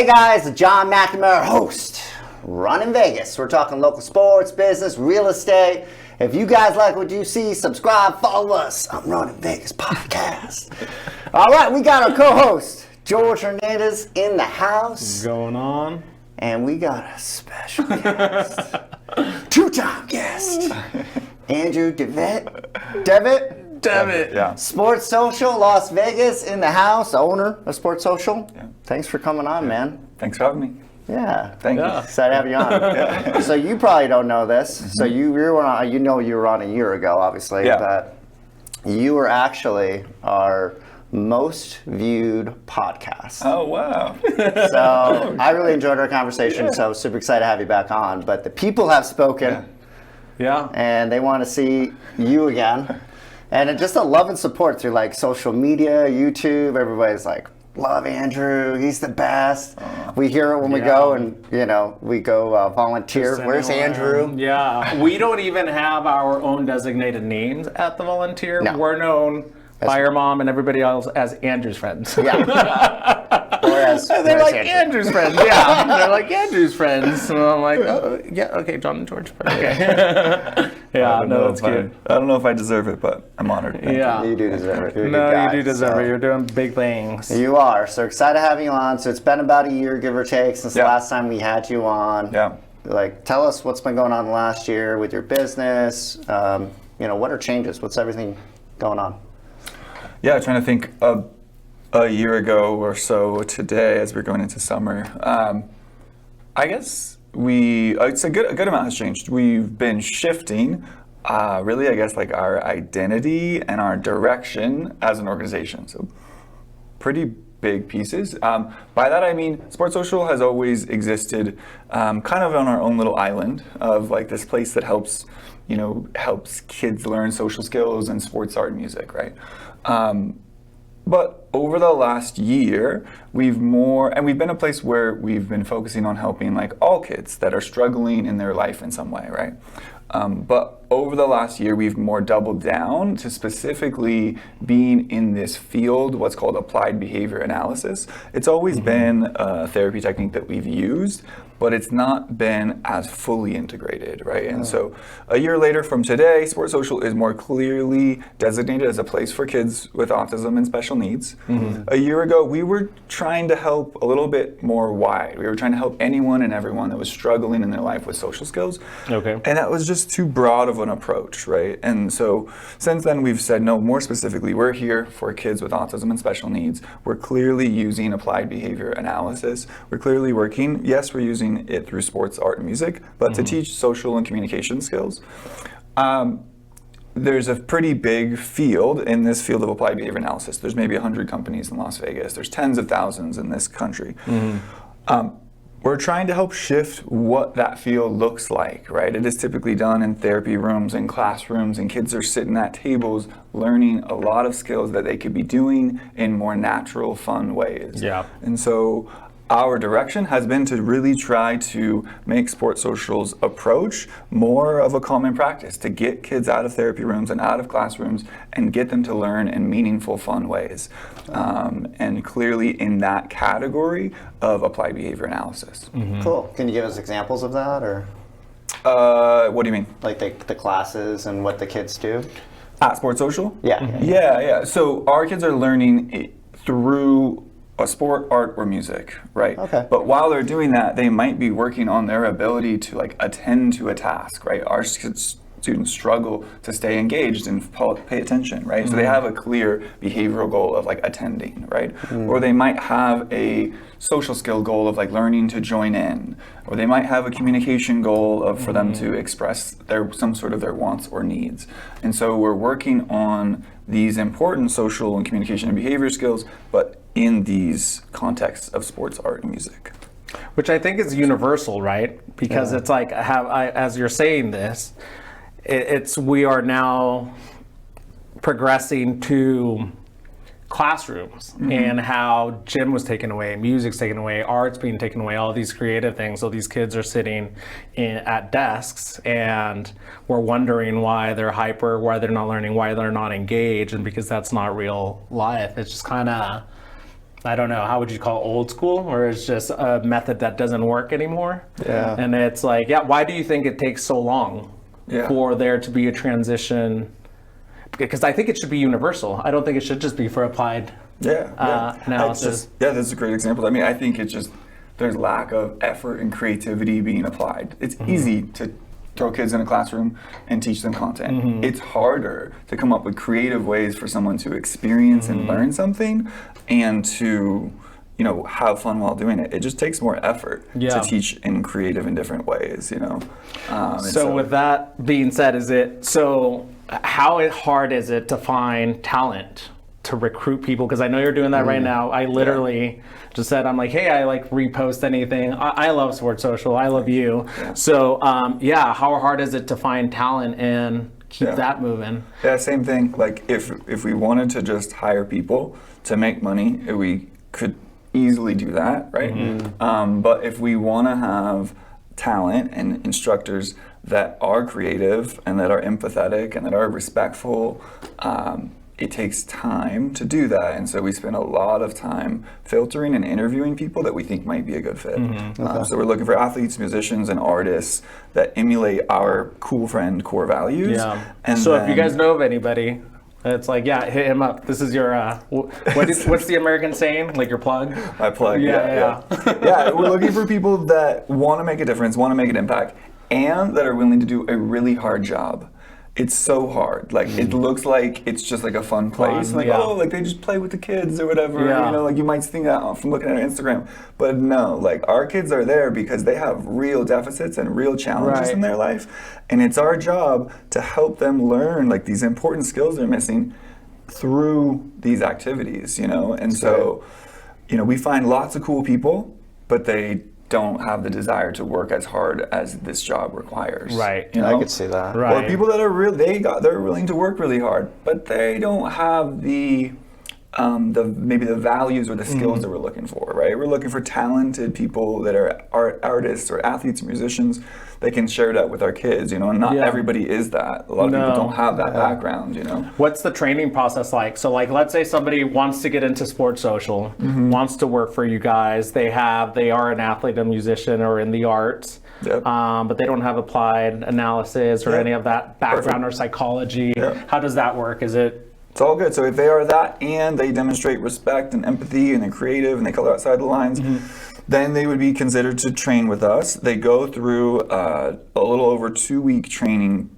Hey guys, John McNamara, host, running Vegas. We're talking local sports, business, real estate. If you guys like what you see, subscribe, follow us. I'm Running Vegas podcast. All right, we got our co-host, George Hernandez, in the house. What's going on? And we got a special guest, two-time guest, Andrew Devitt. Devitt. Yeah. Sports Social, Las Vegas, in the house, owner of Sports Social. Yeah. Thanks for coming on, man. Thanks for having me. Yeah. Thank you. Excited to have you on. So you probably don't know this. So you were on, you were on a year ago, obviously. Yeah. But you were actually our most viewed podcast. Oh, wow. So I really enjoyed our conversation. So super excited to have you back on. But the people have spoken. Yeah. And they want to see you again. And just a love and support through like social media, YouTube. Everybody's like, love Andrew, he's the best. We hear it when we go and, we go volunteer. Where's Andrew? Yeah. We don't even have our own designated names at the volunteer. No. We're known by your mom and everybody else as Andrew's friends. Yeah. They're like Andrew's friends. Yeah. They're like Andrew's friends. And I'm like, oh, yeah, okay, John and George. Okay. Yeah, no, that's cute. I don't know if I deserve it, but I'm honored. Thank Yeah. You do deserve it. You're a good No, guy, you do deserve so. it. You're doing big things. You are. So excited to have you on. So it's been about a year, give or take, since the Yeah. last time we had you on. Yeah. Like, tell us what's been going on the last year with your business. What are changes? What's everything going on? Yeah, trying to think of a year ago or so today as we're going into summer. I guess it's a good amount has changed. We've been shifting, really, I guess, like our identity and our direction as an organization. So pretty big pieces. By that I mean Sports Social has always existed kind of on our own little island of like this place that helps kids learn social skills and sports, art, and music, right? But over the last year, we've been a place where we've been focusing on helping like all kids that are struggling in their life in some way, right? But over the last year, we've more doubled down to specifically being in this field, what's called applied behavior analysis. It's always been a therapy technique that we've used, but it's not been as fully integrated, right? And so a year later from today, Sports Social is more clearly designated as a place for kids with autism and special needs. A year ago, we were trying to help a little bit more wide. We were trying to help anyone and everyone that was struggling in their life with social skills. Okay. And that was just too broad of an approach, right? And so since then we've said, no, more specifically, we're here for kids with autism and special needs. We're clearly using applied behavior analysis. We're clearly working, yes, we're using it through sports, art, and music, but to teach social and communication skills. There's a pretty big field in this field of applied behavior analysis. There's maybe 100 companies in Las Vegas. There's tens of thousands in this country. We're trying to help shift what that field looks like, right? It is typically done in therapy rooms and classrooms, and kids are sitting at tables learning a lot of skills that they could be doing in more natural, fun ways. Yeah. And so our direction has been to really try to make Sports Social's approach more of a common practice, to get kids out of therapy rooms and out of classrooms and get them to learn in meaningful, fun ways. And clearly in that category of applied behavior analysis. Cool. Can you give us examples of that, or What do you mean? like the classes and what the kids do? At Sports Social? Yeah. So our kids are learning it through a sport, art, or music, right? Okay. But while they're doing that, they might be working on their ability to like attend to a task, right? Our students struggle to stay engaged and pay attention, right? So they have a clear behavioral goal of like attending, right? Or they might have a social skill goal of like learning to join in, or they might have a communication goal of for them to express some sort of their wants or needs. And so we're working on these important social and communication and behavior skills, but in these contexts of sports, art, and music. Which I think is universal, right? Because it's like, as you're saying this, we are now progressing to classrooms and how gym was taken away, music's taken away, art's being taken away, all these creative things. So these kids are sitting at desks and we're wondering why they're hyper, why they're not learning, why they're not engaged, and because that's not real life. It's just kind of I don't know, how would you call it, old school, or it's just a method that doesn't work anymore? Yeah. And it's like, why do you think it takes so long for there to be a transition? Because I think it should be universal. I don't think it should just be for applied analysis. That's a great example. I mean, I think it's just, there's lack of effort and creativity being applied. It's easy to throw kids in a classroom and teach them content. It's harder to come up with creative ways for someone to experience and learn something and to, you know, have fun while doing it. It just takes more effort to teach in creative and different ways, you know. So with that being said, how hard is it to find talent to recruit people? Because I know you're doing that right now. I literally just said, I'm like, hey, I like repost anything. I love Sports Social. I love you. Yeah. So how hard is it to find talent and keep that moving? Yeah, same thing. Like if we wanted to just hire people to make money, we could easily do that, right? But if we want to have talent and instructors that are creative and that are empathetic and that are respectful, it takes time to do that, and so we spend a lot of time filtering and interviewing people that we think might be a good fit. So we're looking for athletes, musicians, and artists that emulate our cool friend core values. And so if you guys know of anybody, it's like, hit him up. This is your, what's the American saying? Like your plug? My plug, yeah. We're looking for people that want to make a difference, want to make an impact, and that are willing to do a really hard job. It's so hard. Like it looks like it's just like a fun place. Like like they just play with the kids or whatever. You know, like you might think that from looking at our Instagram, but no. Like our kids are there because they have real deficits and real challenges in their life, and it's our job to help them learn like these important skills they're missing through these activities. You know, and so you know we find lots of cool people, but they don't have the desire to work as hard as this job requires. Right. You know? I could see that. Or people that are they're willing to work really hard, but they don't have the maybe the values or the skills that we're looking for, right? We're looking for talented people that are artists or athletes or musicians that can share that with our kids, you know, and not everybody is that. A lot of people don't have that background, you know. What's the training process like? So like, let's say somebody wants to get into Sports Social, wants to work for you guys. They are an athlete, a musician, or in the arts. But they don't have applied analysis or any of that background or psychology. How does that work? It's all good. So if they are that and they demonstrate respect and empathy and they're creative and they color outside the lines, then they would be considered to train with us. They go through a little over 2-week training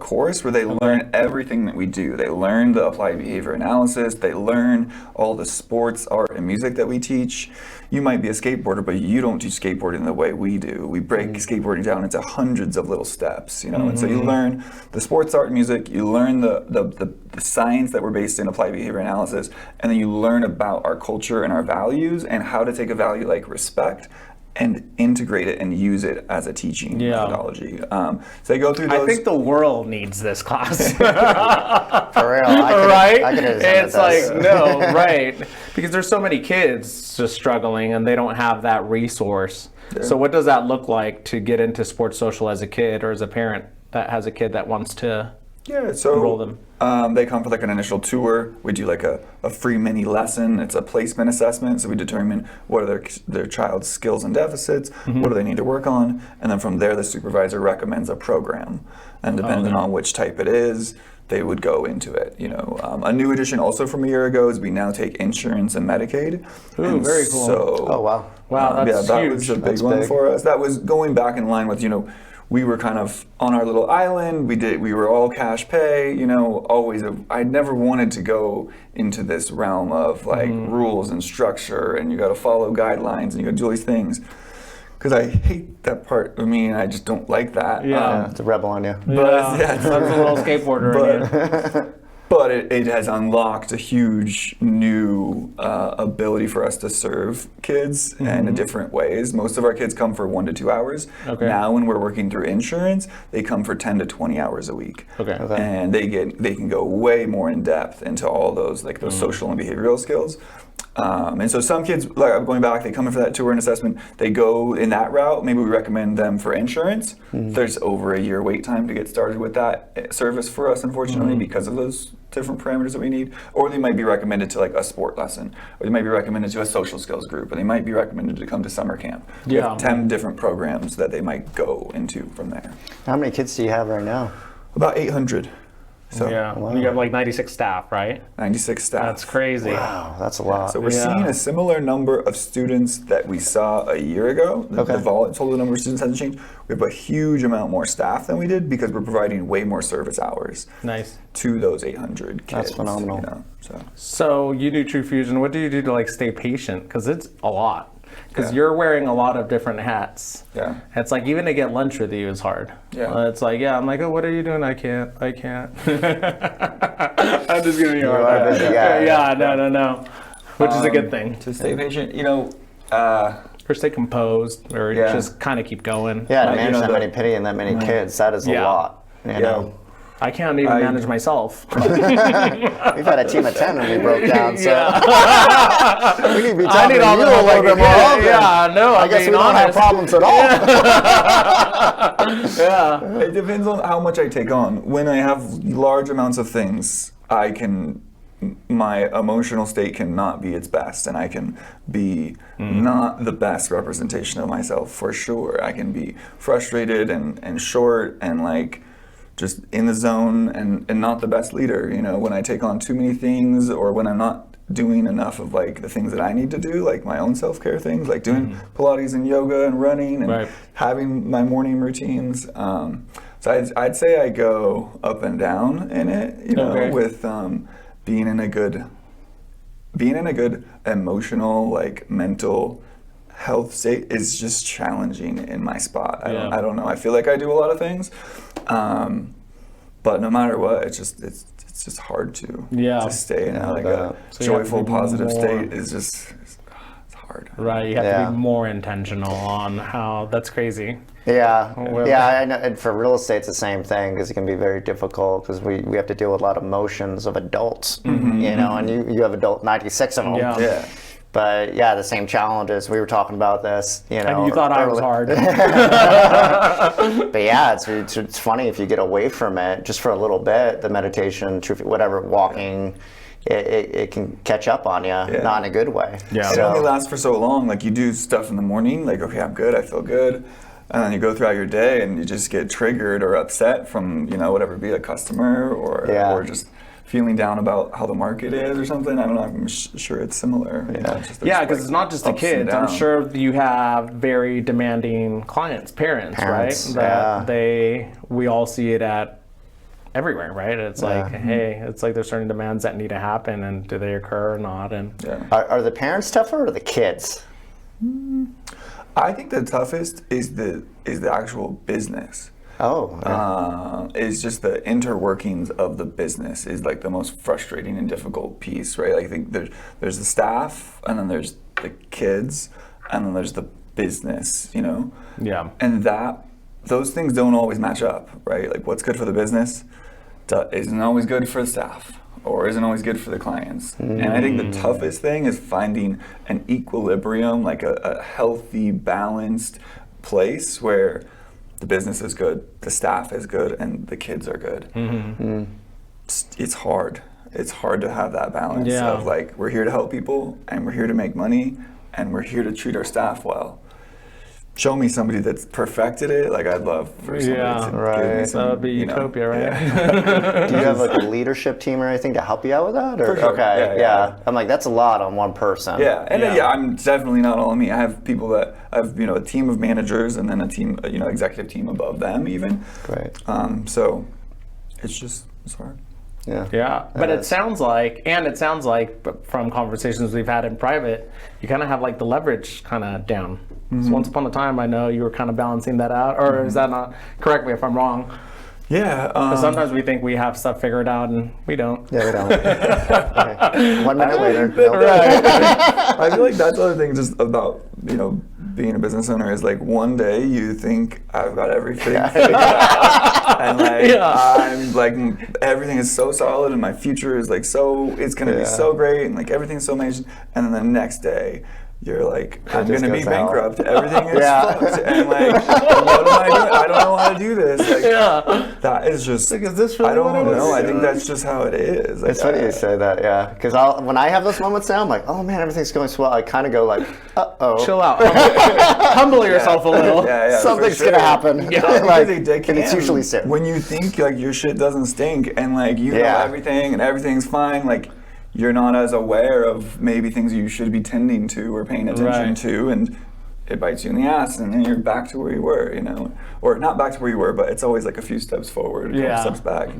course where they learn everything that we do. They learn the applied behavior analysis. They learn all the sports, art, and music that we teach. You might be a skateboarder, but you don't teach skateboarding the way we do. We break skateboarding down into hundreds of little steps, you know. And so you learn the sports, art, and music. You learn the science that we're based in applied behavior analysis, and then you learn about our culture and our values and how to take a value like respect and integrate it and use it as a teaching methodology. So they go through those. I think the world needs this class. For real, It's like, no, right. Because there's so many kids just struggling and they don't have that resource. So what does that look like to get into Sports Social as a kid or as a parent that has a kid that wants to enroll them? They come for like an initial tour. We do like a free mini lesson. It's a placement assessment. So we determine what are their child's skills and deficits, what do they need to work on, and then from there the supervisor recommends a program. And depending on which type it is, they would go into it. You know, a new addition also from a year ago is we now take insurance and Medicaid. Ooh, very cool. So, wow, that's that huge. was a big one for us. That was going back in line with, you know, we were kind of on our little island. We were all cash pay, you know, I never wanted to go into this realm of like rules and structure and you got to follow guidelines and you got to do all these things. Because I hate that part of me and I just don't like that. It's a rebel on you. But that's a little skateboarder in you. But it has unlocked a huge new ability for us to serve kids in different ways. Most of our kids come for 1 to 2 hours. Now when we're working through insurance, they come for 10 to 20 hours a week. And they can go way more in depth into all those like those social and behavioral skills. And so some kids, like going back, they come in for that tour and assessment, they go in that route. Maybe we recommend them for insurance. There's over a year wait time to get started with that service for us, unfortunately, because of those different parameters that we need, or they might be recommended to like a sport lesson, or they might be recommended to a social skills group, or they might be recommended to come to summer camp. We have 10 different programs that they might go into from there. How many kids do you have right now? About 800. So Yeah, you have like 96 staff, right? 96 staff. That's crazy. Wow, that's a lot. So we're seeing a similar number of students that we saw a year ago. The total number of students hasn't changed. We have a huge amount more staff than we did because we're providing way more service hours Nice. to those 800 kids. That's phenomenal. You know, So you do True Fusion. What do you do to like stay patient? Because it's a lot. Because you're wearing a lot of different hats. Yeah. It's like even to get lunch with you is hard. Yeah. It's like, I'm like, oh, what are you doing? I can't. I'm just giving you a You are hard a busy guy. Yeah, no. Which is a good thing. to stay patient, you know, Or stay composed, or Yeah. just kind of keep going. Yeah, to you manage know, that the- many kids and that many kids, that is a Yeah. lot. You know? I can't even manage myself. We've had a team of 10 when we broke down, so we need to be I talking need to all you the a help little bit more often. Yeah, no, I guess we don't have problems at all. it depends on how much I take on. When I have large amounts of things, my emotional state cannot be its best, and I can be not the best representation of myself for sure. I can be frustrated and short and like just in the zone and not the best leader, you know, when I take on too many things or when I'm not doing enough of like the things that I need to do, like my own self-care things, like doing Pilates and yoga and running and having my morning routines. So I'd say I go up and down in it, you know, with being in a good emotional, like mental health state is just challenging in my spot. I don't know. I feel like I do a lot of things, but no matter what, it's just hard to stay in a joyful, positive state. Is just it's hard. Right, you have to be more intentional on how. That's crazy. Yeah, I know. And for real estate, it's the same thing because it can be very difficult because we have to deal with a lot of emotions of adults, you know, and you have 96 of them. Yeah. But yeah, the same challenges. We were talking about this, you know. And you thought I was hard. But yeah, it's funny if you get away from it just for a little bit, the meditation, whatever, walking, it can catch up on you, not in a good way. Yeah. It only lasts for so long. Like you do stuff in the morning, like, okay, I'm good, I feel good. And then you go throughout your day and you just get triggered or upset from, you know, whatever, be a customer or just feeling down about how the market is or something. I don't know, I'm sure it's similar. Yeah, because it's not just the kids. I'm sure you have very demanding clients, parents, right? That we all see it at everywhere, right? It's like, hey, it's like there's certain demands that need to happen, and do they occur or not? And Are the parents tougher or the kids? I think the toughest is the actual business. Is just the interworkings of the business is like the most frustrating and difficult piece, right? I think there's the staff, and then there's the kids, and then there's the business, you know? Yeah. And those things don't always match up, right? Like what's good for the business isn't always good for the staff or isn't always good for the clients. And I think the toughest thing is finding an equilibrium, like a healthy, balanced place where the business is good, the staff is good, and the kids are good. It's hard. It's hard to have that balance of like, we're here to help people, and we're here to make money, and we're here to treat our staff well. Show me somebody that's perfected it. Like I'd love for somebody to give me some, that would be utopia, right? Do you have like a leadership team or anything to help you out with that? Or? For sure. Okay, yeah. I'm like, that's a lot on one person. Yeah, and I'm definitely not all me. I have people that I have, you know, a team of managers and then a team, you know, executive team above them even. Great. So it's hard. Yeah, but it sounds like from conversations we've had in private, you kind of have like the leverage kind of down. So once upon a time, I know you were kind of balancing that out, or is that not? Correct me if I'm wrong. Yeah. Sometimes we think we have stuff figured out, and we don't. Yeah, we don't. Okay. 1 minute later. I feel like that's the other thing just about, you know, being a business owner is like one day you think I've got everything figured out. And like I'm like everything is so solid and my future is like it's gonna be so great and like everything's so amazing, and then the next day you're like, I'm just gonna goes be to hell. bankrupt. Everything is Yeah. fucked, and like, what am I doing? I don't know how to do this. Like, Yeah. that is just. Like, is this really I don't what I was know. I doing? think that's just how it is. Like, It's funny you say that, yeah. Because when I have those moments now, I'm like, oh man, everything's going so well. I kind of go like, uh-oh. Chill out. Humble yourself a little. Yeah, for Something's sure. gonna happen. Yeah. Like, Because they and it's can. usually soon. When you think like your shit doesn't stink and like you know Yeah. everything and everything's fine, like you're not as aware of maybe things you should be tending to or paying attention Right. to, and it bites you in the ass, and then you're back to where you were, you know, or not back to where you were, but it's always like a few steps forward, a couple Yeah. steps back.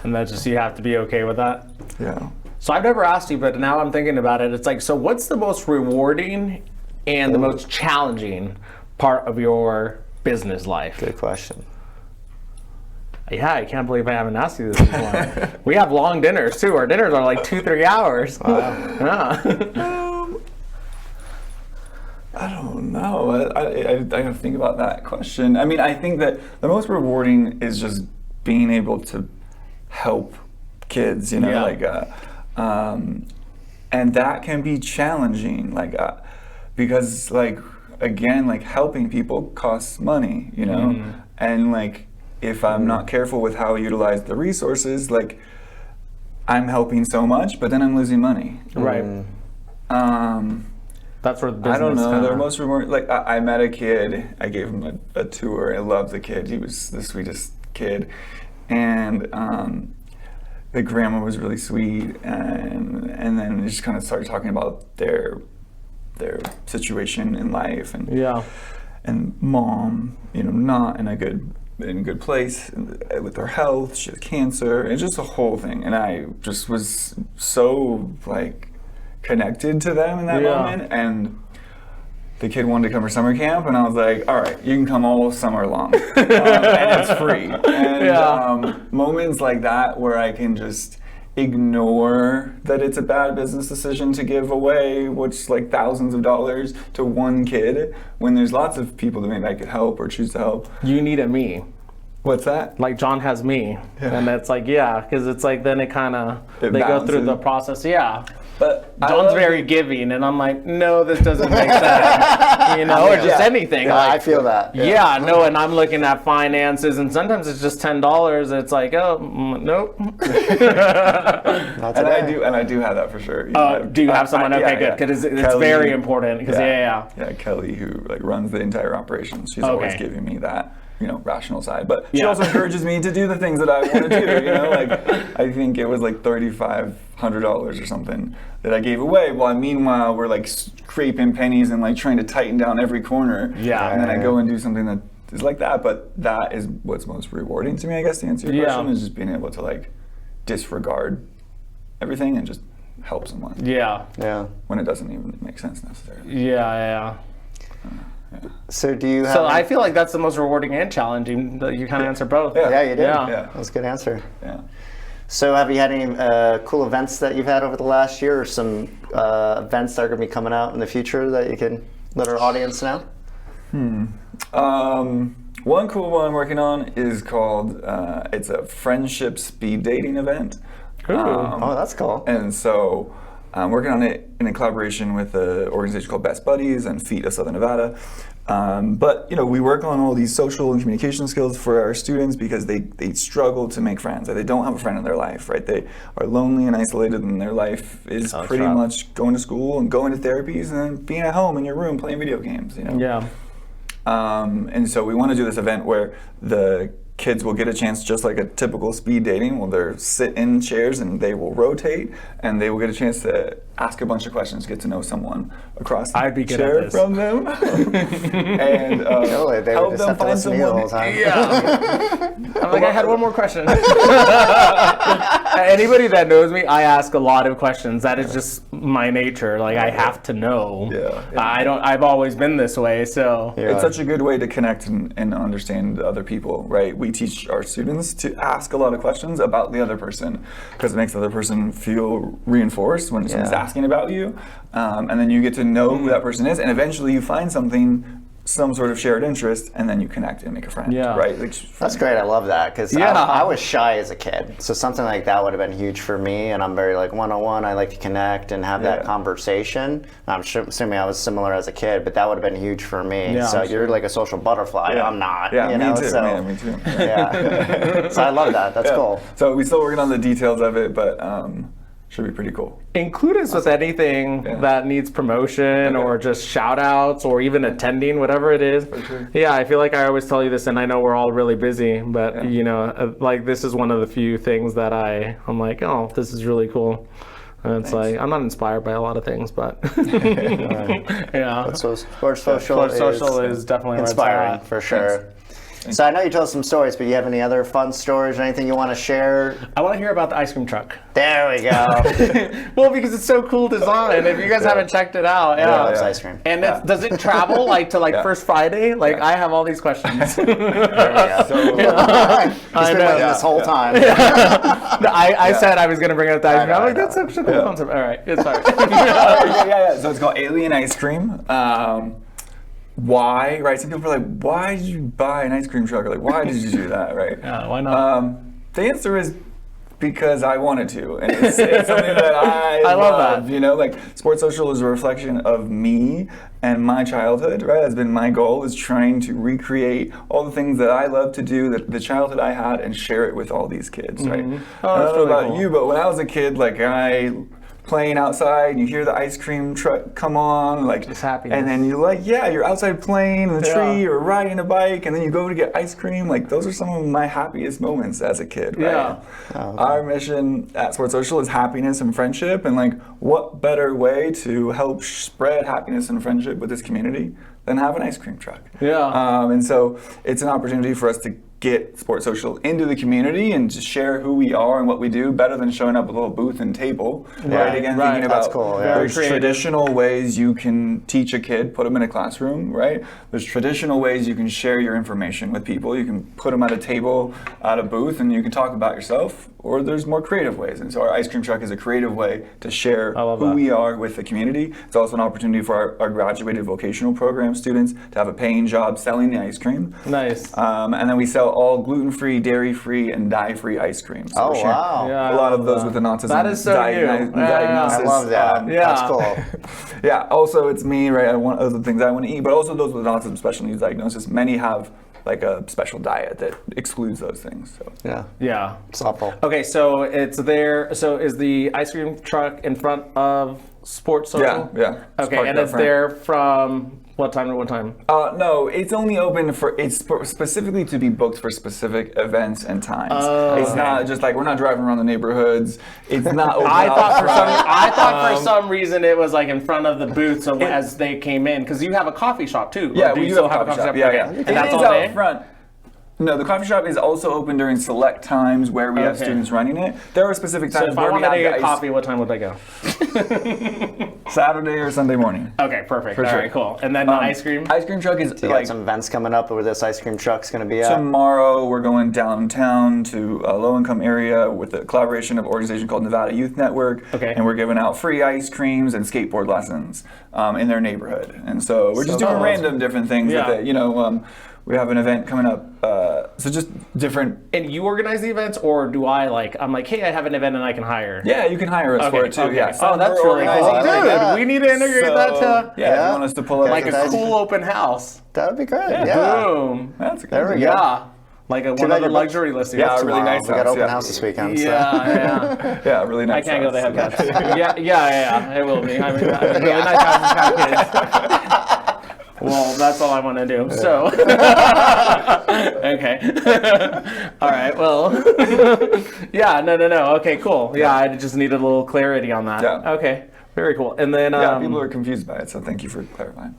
And that's just, you have to be okay with that. Yeah. So I've never asked you, but now I'm thinking about it. It's like, so what's the most rewarding and the most challenging part of your business life? Good question. Yeah, I can't believe I haven't asked you this before. We have long dinners too. Our dinners are like 2-3 hours. Yeah. I don't know. I have to think about that question. I mean, I think that the most rewarding is just being able to help kids, you know, Yeah. like, and that can be challenging, like, because, like, again, like helping people costs money, you know, and like if I'm not careful with how I utilize the resources, like I'm helping so much, but then I'm losing money. Right. That's where the business I don't know. kinda- They're most rewarding. Like I met a kid. I gave him a tour. I loved the kid. He was the sweetest kid, and the grandma was really sweet. And then just kind of started talking about their situation in life, and Yeah. and mom, you know, not in a good place with her health. She had cancer, and just the whole thing. And I just was so like connected to them in that Yeah. moment. And the kid wanted to come for summer camp, and I was like, all right, you can come all summer long, and it's free. And Yeah. moments like that where I can just ignore that it's a bad business decision to give away what's like thousands of dollars to one kid when there's lots of people that maybe I could help or choose to help. You need a me. What's that? Like John has me. Yeah. And it's like, yeah, because it's like, then it kind of, It they go through balances. the process. Yeah. But I John's love very giving, and I'm like, no, this doesn't make sense. You know, or just Yeah. anything. Yeah, like, I feel that. yeah, no, and I'm looking at finances, and sometimes it's just $10, and it's like, oh, nope. Not And today. I do have that for sure. You know, Do you have someone? Okay, yeah, good, because it's Kelly- very important. Because yeah. Yeah, Kelly, who like runs the entire operation, she's always Okay. giving me that, you know, rational side. But she Yeah. also encourages me to do the things that I want to do. You know, like I think it was like $3,500 or something that I gave away. While meanwhile we're like scraping pennies and like trying to tighten down every corner. Yeah. And then I go and do something that is like that. But that is what's most rewarding to me, I guess, to answer your Yeah. question, is just being able to like disregard everything and just help someone Yeah. Yeah. when it doesn't even make sense necessarily. Yeah. So do you have? So I feel like that's the most rewarding and challenging. That you kind of answer both. Yeah. Yeah, you did. Yeah. Yeah. That was a good answer. Yeah. So have you had any cool events that you've had over the last year, or some events that are going to be coming out in the future that you can let our audience know? One cool one I'm working on is called, it's a friendship speed dating event. Oh, that's cool. And so I'm working on it in a collaboration with an organization called Best Buddies and Feet of Southern Nevada. But you know, we work on all these social and communication skills for our students because they struggle to make friends. Like, they don't have a friend in their life, right? They are lonely and isolated, and their life is Sounds pretty rough. much going to school and going to therapies and then being at home in your room playing video games. You know. Yeah. And so we want to do this event where the kids will get a chance, just like a typical speed dating, where they'll sit in chairs and they will rotate, and they will get a chance to ask a bunch of questions, get to know someone across the I'd be good at chair this. from them, and Really, they would help just them have to find listen to you the whole someone. time. Yeah. I'm like, I had one more question. Anybody that knows me, I ask a lot of questions. That is just my nature. Like, I have to know. Yeah. I've always been this way, so. Yeah. It's such a good way to connect and understand other people, right? We teach our students to ask a lot of questions about the other person because it makes the other person feel reinforced when someone's Yeah. asking about you. And then you get to know who that person is, and eventually you find something some sort of shared interest, and then you connect and make a friend. Yeah. Right. That's great. I love that because I was shy as a kid, so something like that would have been huge for me. And I'm very like one-on-one. I like to connect and have that conversation. I'm assuming I was similar as a kid, but that would have been huge for me. Yeah, so I'm you're like a social butterfly. Yeah. I'm not. Yeah, you know? me too. So, Yeah, me too. yeah. So I love that. That's cool. So we're still working on the details of it, but should be pretty cool. Include us with anything that needs promotion or just shout outs or even attending, whatever it is. For sure. Yeah, I feel like I always tell you this, and I know we're all really busy, but you know, like this is one of the few things that I'm like, oh, this is really cool. And it's like, I'm not inspired by a lot of things, but yeah. But so Sports Social, is definitely inspiring for sure. So I know you told some stories, but you have any other fun stories or anything you want to share? I want to hear about the ice cream truck. There we go. Well, because it's so cool design. If you guys haven't checked it out, Loves ice cream. And does it travel like to First Friday? Like I have all these questions. There we go. So, He's been waiting this whole time. I said I was going to bring up the ice cream. I'm like, that's such a cool concept. All right, it's fine. So it's called Alien Ice Cream. Why, right? Some people are like, why did you buy an ice cream truck? Or like, why did you do that, right? Yeah, why not? The answer is because I wanted to, and it's something that I love that. You know, like Sports Social is a reflection of me and my childhood, right? That's been my goal, is trying to recreate all the things that I love to do, that the childhood I had, and share it with all these kids, right? Oh, I don't know really about cool. you, but when I was a kid, like playing outside, and you hear the ice cream truck come on, like, Just happiness. and then you're outside playing in the tree or riding a bike, and then you go to get ice cream. Like, those are some of my happiest moments as a kid, right? Yeah. Our mission at Sports Social is happiness and friendship, and like, what better way to help spread happiness and friendship with this community than have an ice cream truck? Yeah. And so it's an opportunity for us to get Sports Social into the community and to share who we are and what we do, better than showing up with a little booth and table. Right? Again, thinking about That's cool, yeah. there's Very creative. traditional ways you can teach a kid, put them in a classroom, right? There's traditional ways you can share your information with people. You can put them at a table, at a booth, and you can talk about yourself. Or there's more creative ways. And so our ice cream truck is a creative way to share who we are with the community. It's also an opportunity for our graduated vocational program students to have a paying job selling the ice cream. Nice. And then we sell all gluten-free, dairy-free, and dye-free ice cream. So Oh, we're sharing wow. Yeah, a lot of those with an autism That is so new. diagnosis. I love that. Yeah. That's cool. Yeah, also it's me, right? I want other things I want to eat, but also those with an autism special needs diagnosis. Many have like a special diet that excludes those things. So Yeah. It's awful. Okay, so it's there. So is the ice cream truck in front of Sports Social? Yeah. Okay, parked and out it's front. there from what time to what time? No, it's only open specifically to be booked for specific events and times. It's not just like, we're not driving around the neighborhoods. It's not open I thought for Um, some reason it was like in front of the booth, so as they came in, because you have a coffee shop too. Yeah, Or do we you do still have a coffee shop. Yeah, Okay. yeah. And It that's is all out day? front. No, the coffee shop is also open during select times where we have Okay. students running it. There are specific So times if I where we wanted have to the get ice- coffee, what time would I go? Saturday or Sunday morning. Okay, perfect. For All sure. right, cool. And then the ice cream? Ice cream truck is You got some events coming up where this ice cream truck's going to be at? tomorrow. We're going downtown to a low-income area with a collaboration of an organization called Nevada Youth Network. Okay. And we're giving out free ice creams and skateboard lessons in their neighborhood. And so we're just doing cool. random different things Yeah. with it. You know, we have an event coming up. So just different. And you organize the events, or do I I'm like, hey, I have an event and I can hire? Yeah, you can hire us for it too. okay. Yeah. Oh, that's We're really cool. organizing I like Dude, that. we need to integrate So, that to yeah, if you want us to pull up like a That's- cool open house. That would be great. Yeah. Boom. That's good. There we go. Yeah. Like one bad of the you're- luxury listings. Yeah, really nice We got house, open yeah. house this weekend. So. Yeah. Yeah, really I nice. can't go to house. head yeah, it will be. I mean, really nice house and kids. Well, that's all I want to do. So, okay. All right. Well, yeah. No. Okay. Cool. Yeah, I just needed a little clarity on that. Yeah. Okay. Very cool. And then, Yeah, people are confused by it, so thank you for clarifying.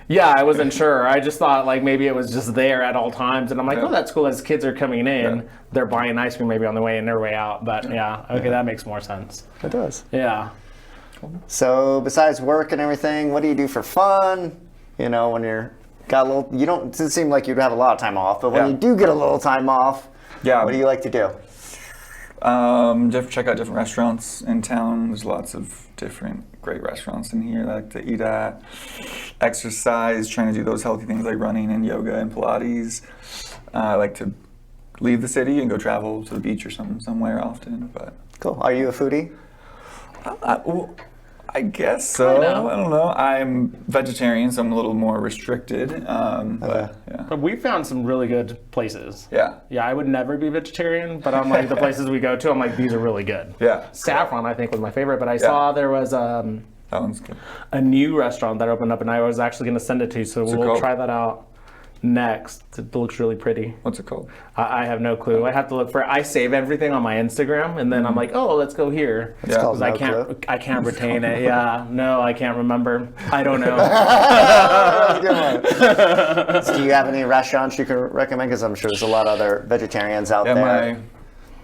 yeah, I wasn't sure. I just thought maybe it was just there at all times, and I'm like, oh, that's cool. As kids are coming in, they're buying ice cream maybe on the way in, their way out. But yeah, okay, that makes more sense. It does. Yeah. So besides work and everything, what do you do for fun? You know, when you're got a little, you don't, it doesn't seem like you'd have a lot of time off, but when Yeah. you do get a little time off, Yeah. what do you like to do? Check out different restaurants in town. There's lots of different great restaurants in here that I like to eat at. Exercise, trying to do those healthy things like running and yoga and Pilates. I like to leave the city and go travel to the beach or somewhere often. But Cool. Are you a foodie? I guess so. Kind of. I don't know. I'm vegetarian, so I'm a little more restricted. But yeah. But we found some really good places. Yeah. Yeah, I would never be vegetarian, but I'm like the places we go to, I'm like, these are really good. Yeah. Saffron, I think, was my favorite, but I saw there was That one's good. a new restaurant that opened up, and I was actually going to send it to you, so it we'll called? try that out next. It looks really pretty. What's it called? I have no clue. I have to look for it. I save everything on my Instagram, and then I'm like, oh, let's go here. It's called 'Cause I No can't, Clue? I can't retain it. Yeah, no, I can't remember. I don't know. That's a good one. So do you have any restaurants you can recommend? Because I'm sure there's a lot of other vegetarians out there.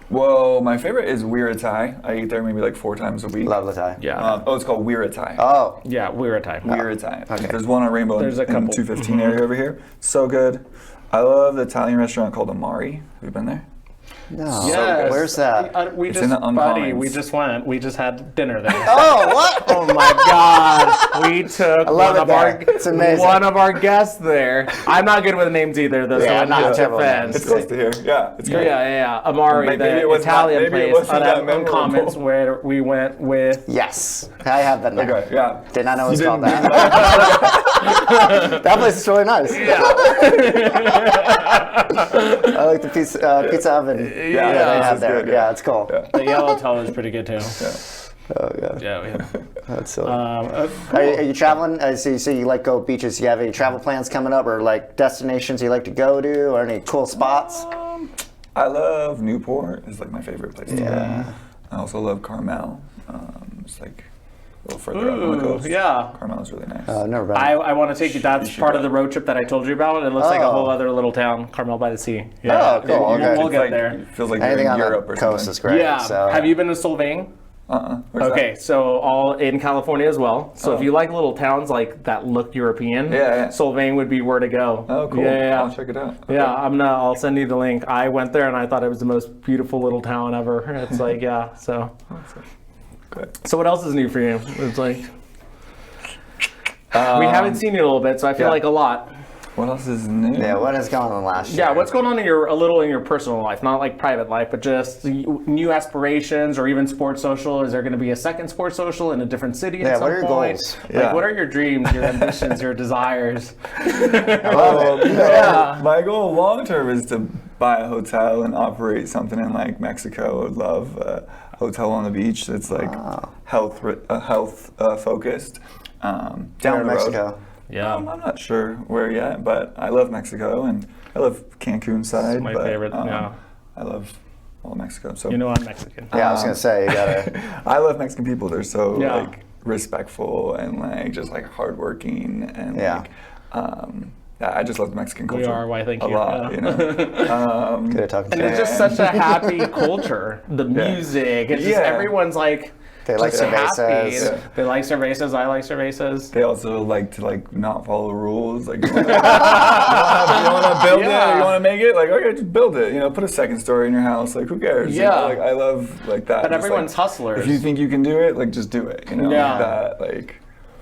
My favorite is Weird Thai. I eat there maybe like 4 times a week. Love the Thai. Yeah. It's called Weird Thai. Oh, Yeah, we're a time. Weird Thai. Okay. There's one on Rainbow There's a in the couple. 215 area over here. So good. I love the Italian restaurant called Amari. Have you been there? no. Yes. Where's that? We It's just, in the buddy, Uncommons. we just went. We just had dinner there. Oh, what? Oh my God! We took love one it of our there. It's amazing. one of our guests there. I'm not good with names either, though. Yeah, so in not his terrible defense, names. It's close to here. Yeah, it's yeah, great. yeah. Amari, Maybe the it was not- Italian maybe it place wasn't that on memorable. Uncommons, where we went with. Yes, I have been there. Okay, yeah. Did not know it was You called didn't- that. That place is really nice. Yeah, I like the pizza oven. Yeah, they this have is there. good, Yeah, it's cool. Yeah. the Yellow Tail was pretty good too. Oh god, Yeah, we had. that's silly. Cool. Are you traveling? So you like go beaches? You have any travel plans coming up, or like destinations you like to go to, or any cool spots? I love Newport. It's like my favorite place to Yeah. go. I also love Carmel. It's like a little further up on the Ooh, coast. yeah. Carmel is really nice. Oh, never been. I want to take you. That's should part go. of the road trip that I told you about. It looks like a Oh. whole other little town, Carmel by the Sea. Oh, cool, okay. We'll It's get like, there. It feels like Anything you're on in Europe the or coast something. is great. Yeah. So. Have you been to Solvang? Where's Okay, so all in California as well. So if you like little towns like that look European, Yeah. Solvang would be where to go. Oh, cool. Yeah. I'll check it out. Okay. Yeah, I'll send you the link. I went there and I thought it was the most beautiful little town ever. It's like, yeah, so. Good. So what else is new for you? It's like, we haven't seen you in a little bit, so I feel yeah. like a lot. What else is new? Yeah, what has gone on last year? Yeah, what's going on in a little in your personal life, not like private life, but just new aspirations or even sports social? Is there going to be a second sports social in a different city Yeah, at some what are your point? goals? Like, Yeah. what are your dreams, your ambitions, your desires? I love it. Yeah. My goal long term is to buy a hotel and operate something in like Mexico. I would love a hotel on the beach that's like health focused. Down Down the in road. Mexico. Yeah. I'm not sure where yet, but I love Mexico and I love Cancun side. my but, favorite, yeah. I love all of Mexico. So You know I'm Mexican. Yeah, I was gonna say you gotta. I love Mexican people. They're so Yeah. like respectful and like just like hardworking and Yeah. like yeah, I just love the Mexican culture. are, why thank a you. lot, Yeah. you know. Good at talking And to it's you. just such a happy culture. The music, it's just Yeah. everyone's like They like just happy. cervezas. Yeah. They like cervezas. I like cervezas. They also like to like not follow the rules. Like you want to build Yeah. it, you want to make it. Like okay, just build it. You know, put a second story in your house. Like who cares? You Yeah. know, like I love like that. But Just, everyone's like, hustlers. If you think you can do it, like just do it. You know, Yeah. like that. Like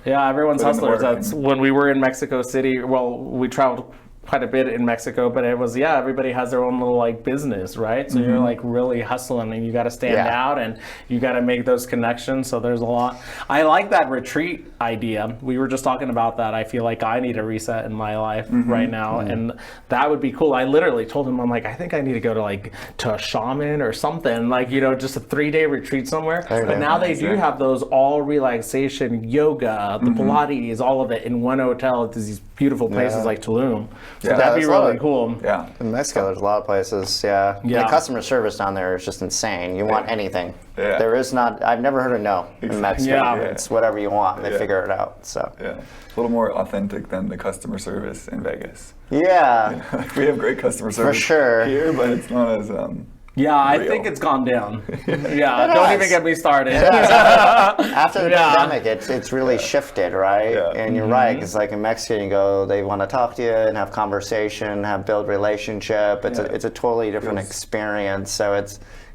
Yeah, everyone's Put in the hustlers. work That's and- when we were in Mexico City. Well, we traveled quite a bit in Mexico, but it was, yeah, everybody has their own little like business, right? So you're like really hustling and you got to stand Yeah. out and you got to make those connections. So there's a lot. I like that retreat idea. We were just talking about that. I feel like I need a reset in my life right now. And that would be cool. I literally told him, I'm like, I think I need to go to a shaman or something, like, you know, just a 3-day retreat somewhere. Very But now they nice, do yeah. have those all relaxation, yoga, the Pilates, all of it in one hotel. There's these beautiful places Yeah. like Tulum. So Yeah, that'd be that's a lot really of- cool. yeah. In Mexico, there's a lot of places. Yeah. Yeah. The customer service down there is just insane. You want anything. Yeah. There is not. I've never heard a no in Mexico. Yeah. It's whatever you want, and they Yeah. figure it out. So. Yeah, a little more authentic than the customer service in Vegas. Yeah. We have great customer service sure. here, but it's not as Yeah, I Real. think it's gone down. Yeah, It don't has. even get me started. After the Yeah. pandemic, it's really shifted, right? Yeah. And you're right, because like in Mexico, you go, they want to talk to you and have conversation, build relationship. It's Yeah. a totally different Feels- experience. So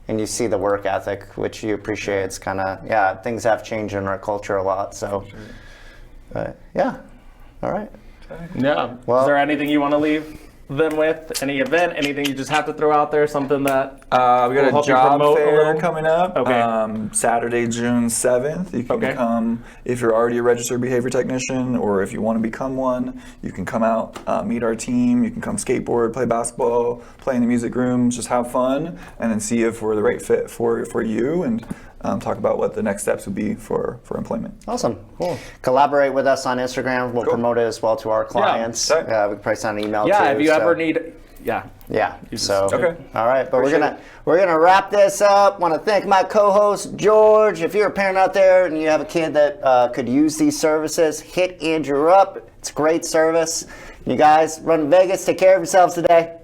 and you see the work ethic, which you appreciate. It's kind of, things have changed in our culture a lot. So, yeah. All right. Yeah. Well, is there anything you want to leave them with? Any event? Anything you just have to throw out there? Something that We got will a help you job promote a fair little? coming up. Okay. Saturday, June 7th. You can come if you're already a registered behavior technician, or if you want to become one. You can come out, meet our team. You can come skateboard, play basketball, play in the music rooms, just have fun, and then see if we're the right fit for you, and talk about what the next steps would be for employment. Awesome. Cool. Collaborate with us on Instagram. We'll promote it as well to our clients. Okay. We can probably send an email too. Yeah, if you ever need, Yeah. Okay. All right, but Appreciate we're gonna wrap this up. Want to thank my co-host George. If you're a parent out there and you have a kid that could use these services, hit Andrew up. It's a great service. You guys run Vegas. Take care of yourselves today.